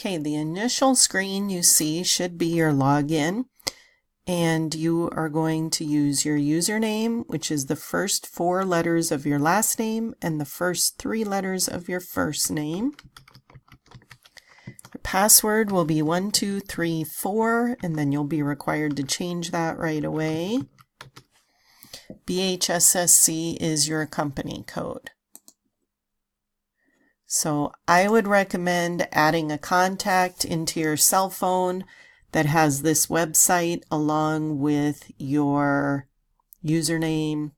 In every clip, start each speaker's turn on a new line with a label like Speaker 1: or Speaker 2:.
Speaker 1: Okay, the initial screen you see should be your login, and you are going to use your username, which is the first 4 letters of your last name and the first 3 letters of your first name. Your password will be 1234, and then you'll be required to change that right away. BHSSC is your company code. So I would recommend adding a contact into your cell phone that has this website along with your username,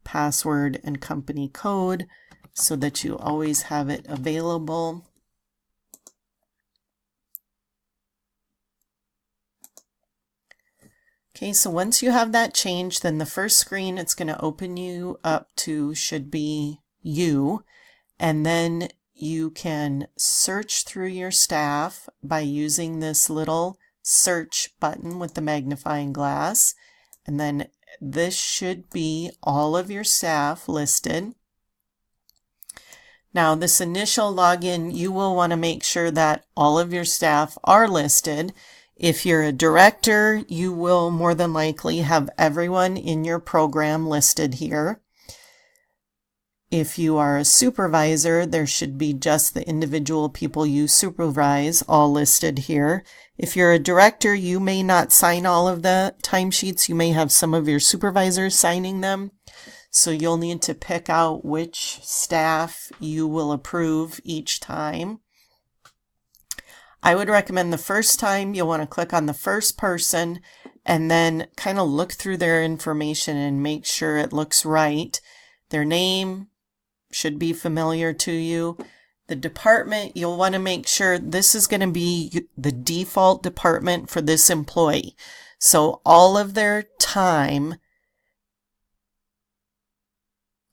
Speaker 1: password, and company code so that you always have it available. Okay, so once you have that changed, then the first screen it's going to open you up to should be you. And then you can search through your staff by using this little search button with the magnifying glass. And then this should be all of your staff listed. Now, this initial login, you will want to make sure that all of your staff are listed. If you're a director, you will more than likely have everyone in your program listed here. If you are a supervisor, there should be just the individual people you supervise all listed here. If you're a director, you may not sign all of the timesheets. You may have some of your supervisors signing them. So you'll need to pick out which staff you will approve each time. I would recommend the first time you'll want to click on the first person and then kind of look through their information and make sure it looks right. Their name should be familiar to you. The department, you'll want to make sure this is going to be the default department for this employee. So all of their time,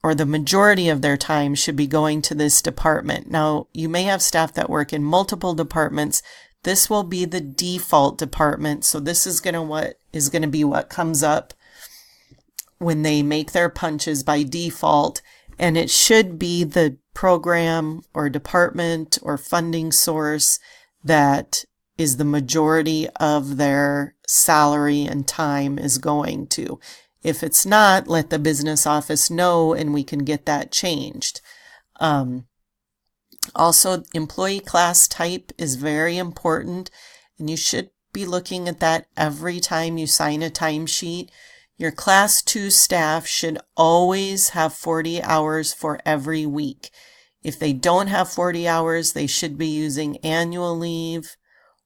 Speaker 1: or the majority of their time, should be going to this department. Now, you may have staff that work in multiple departments. This will be the default department. So this is going to be what comes up when they make their punches by default. And it should be the program or department or funding source that is the majority of their salary and time is going to. If it's not, let the business office know and we can get that changed. Also, employee class type is very important, and you should be looking at that every time you sign a timesheet. Your Class 2 staff should always have 40 hours for every week. If they don't have 40 hours, they should be using annual leave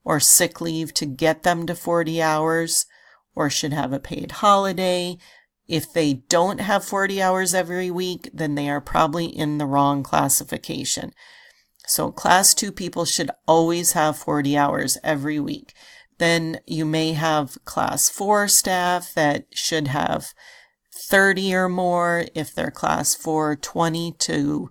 Speaker 1: or sick leave to get them to 40 hours, or should have a paid holiday. If they don't have 40 hours every week, then they are probably in the wrong classification. So Class 2 people should always have 40 hours every week. Then you may have Class 4 staff that should have 30 or more. If they're Class 4, 20 to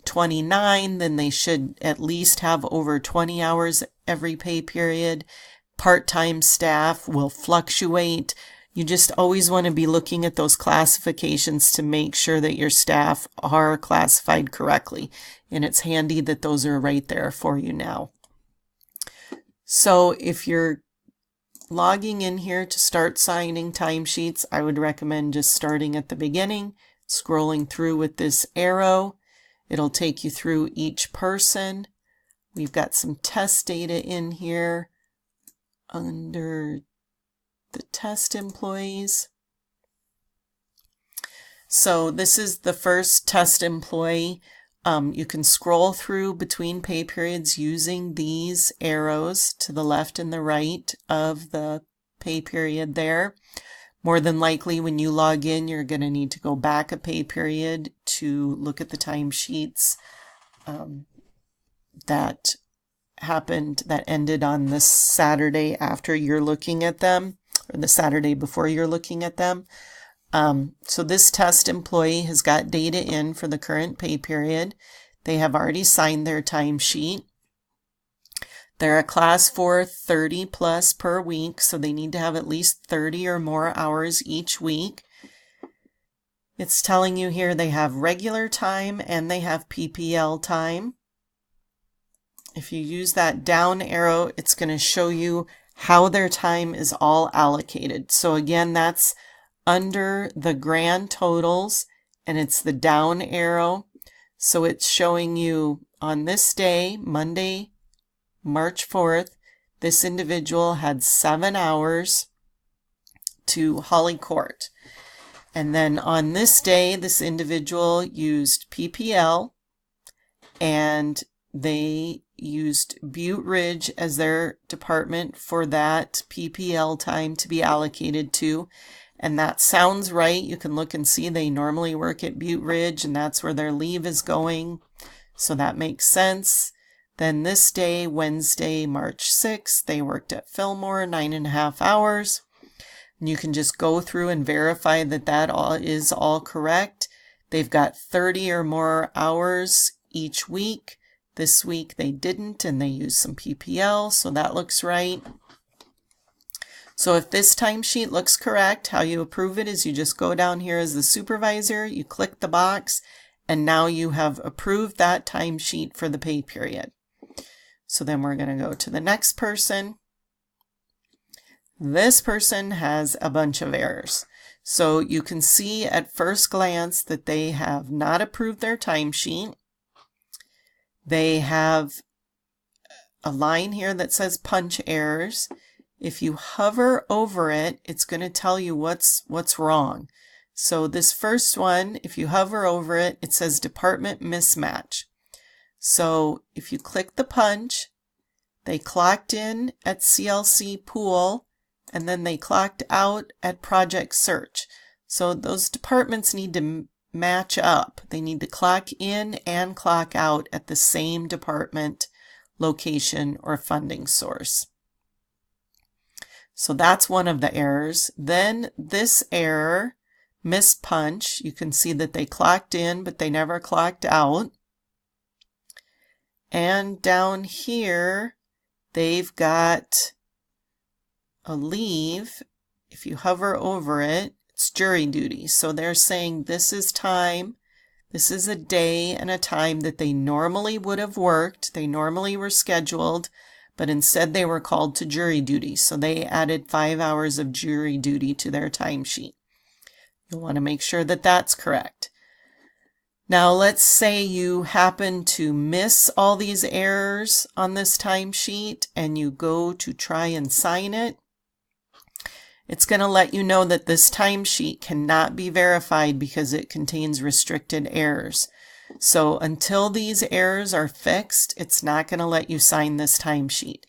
Speaker 1: 29, then they should at least have over 20 hours every pay period. Part-time staff will fluctuate. You just always want to be looking at those classifications to make sure that your staff are classified correctly. And it's handy that those are right there for you now. So if you're logging in here to start signing timesheets, I would recommend just starting at the beginning, scrolling through with this arrow. It'll take you through each person. We've got some test data in here under the test employees. So this is the first test employee. You can scroll through between pay periods using these arrows to the left and the right of the pay period there. More than likely, when you log in, you're going to need to go back a pay period to look at the timesheets that ended on the Saturday after you're looking at them, or the Saturday before you're looking at them. So this test employee has got data in for the current pay period. They have already signed their timesheet. They're a Class 4 30 plus per week, so they need to have at least 30 or more hours each week. It's telling you here they have regular time and they have PPL time. if you use that down arrow, it's going to show you how their time is all allocated. So again, that's under the grand totals, and it's the down arrow. So it's showing you on this day, Monday, March 4th, this individual had 7 hours to Holly Court. And then on this day, this individual used PPL, and they used Butte Ridge as their department for that PPL time to be allocated to. And that sounds right. You can look and see they normally work at Butte Ridge, and that's where their leave is going. So that makes sense. Then this day, Wednesday, March 6th, they worked at Fillmore 9.5 hours. And you can just go through and verify that that is all correct. They've got 30 or more hours each week. This week they didn't, and they used some PPL, so that looks right. So if this timesheet looks correct, how you approve it is you just go down here as the supervisor, you click the box, and now you have approved that timesheet for the pay period. So then we're going to go to the next person. This person has a bunch of errors. So you can see at first glance that they have not approved their timesheet. They have a line here that says punch errors. If you hover over it, it's going to tell you what's wrong. So this first one, if you hover over it, it says department mismatch. So if you click the punch, they clocked in at CLC Pool, and then they clocked out at Project Search. So those departments need to match up. They need to clock in and clock out at the same department, location, or funding source. So that's one of the errors. Then this error, missed punch, you can see that they clocked in, but they never clocked out. And down here, they've got a leave. If you hover over it, it's jury duty. So they're saying this is time, this is a day and a time that they normally would have worked. They normally were scheduled, but instead they were called to jury duty. So they added 5 hours of jury duty to their timesheet. You'll want to make sure that that's correct. Now let's say you happen to miss all these errors on this timesheet and you go to try and sign it. It's going to let you know that this timesheet cannot be verified because it contains restricted errors. So until these errors are fixed, it's not going to let you sign this timesheet.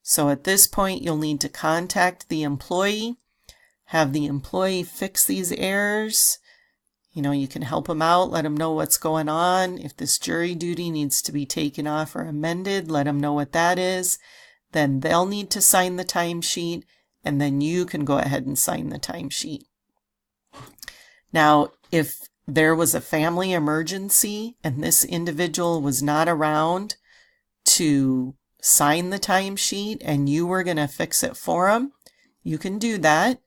Speaker 1: So at this point, you'll need to contact the employee, have the employee fix these errors. You can help them out, let them know what's going on. If this jury duty needs to be taken off or amended, let them know what that is. Then they'll need to sign the timesheet, and then you can go ahead and sign the timesheet. Now, if there was a family emergency and this individual was not around to sign the timesheet and you were going to fix it for them, you can do that.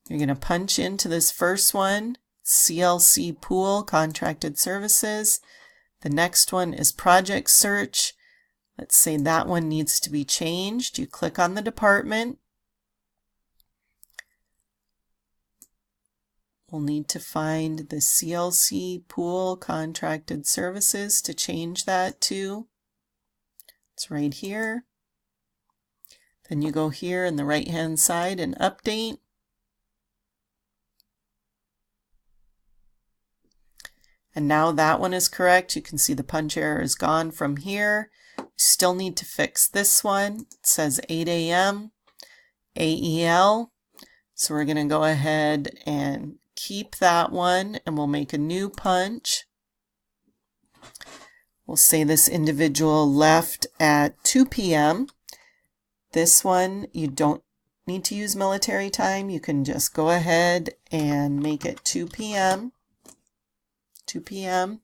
Speaker 1: You're going to punch into this first one, CLC Pool Contracted Services. The next one is Project Search. Let's say that one needs to be changed. You click on the department. We'll need to find the CLC Pool Contracted Services to change that to. It's right here. Then you go here in the right-hand side and update. And now that one is correct. You can see the punch error is gone from here. You still need to fix this one. It says 8 a.m. AEL. So we're going to go ahead and keep that one, and we'll make a new punch. We'll say this individual left at 2 p.m. This one, you don't need to use military time. You can just go ahead and make it 2 p.m. 2 p.m.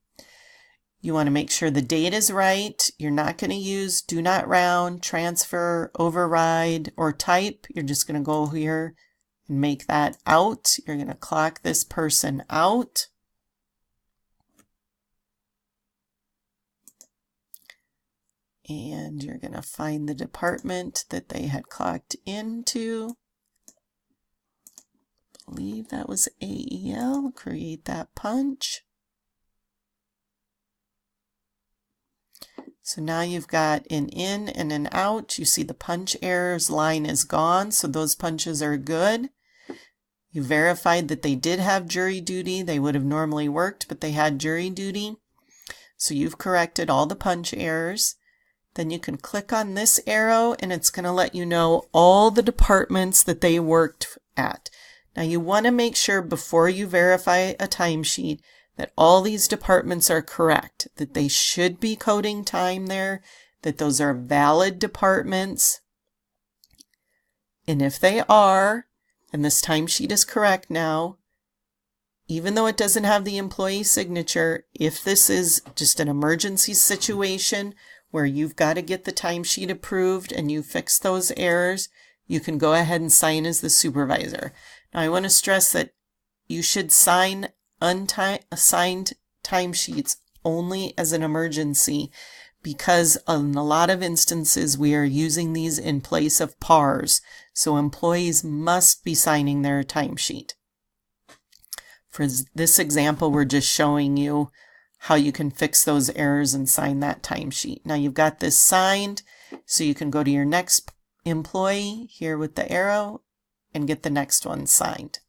Speaker 1: You want to make sure the date is right. You're not going to use do not round, transfer, override, or type. You're just going to go here and make that out. You're going to clock this person out. And you're going to find the department that they had clocked into. I believe that was AEL. Create that punch. So now you've got an in and an out. You see the punch errors line is gone, so those punches are good. You verified that they did have jury duty. They would have normally worked, but they had jury duty. So you've corrected all the punch errors. Then you can click on this arrow and it's going to let you know all the departments that they worked at. Now you want to make sure before you verify a timesheet that all these departments are correct, that they should be coding time there, that those are valid departments. And if they are, and this timesheet is correct now, even though it doesn't have the employee signature, if this is just an emergency situation where you've got to get the timesheet approved and you fix those errors, you can go ahead and sign as the supervisor. Now I want to stress that you should sign unassigned timesheets only as an emergency, because in a lot of instances we are using these in place of PARs, so employees must be signing their timesheet. For this example, we're just showing you how you can fix those errors and sign that timesheet. Now you've got this signed, so you can go to your next employee here with the arrow and get the next one signed.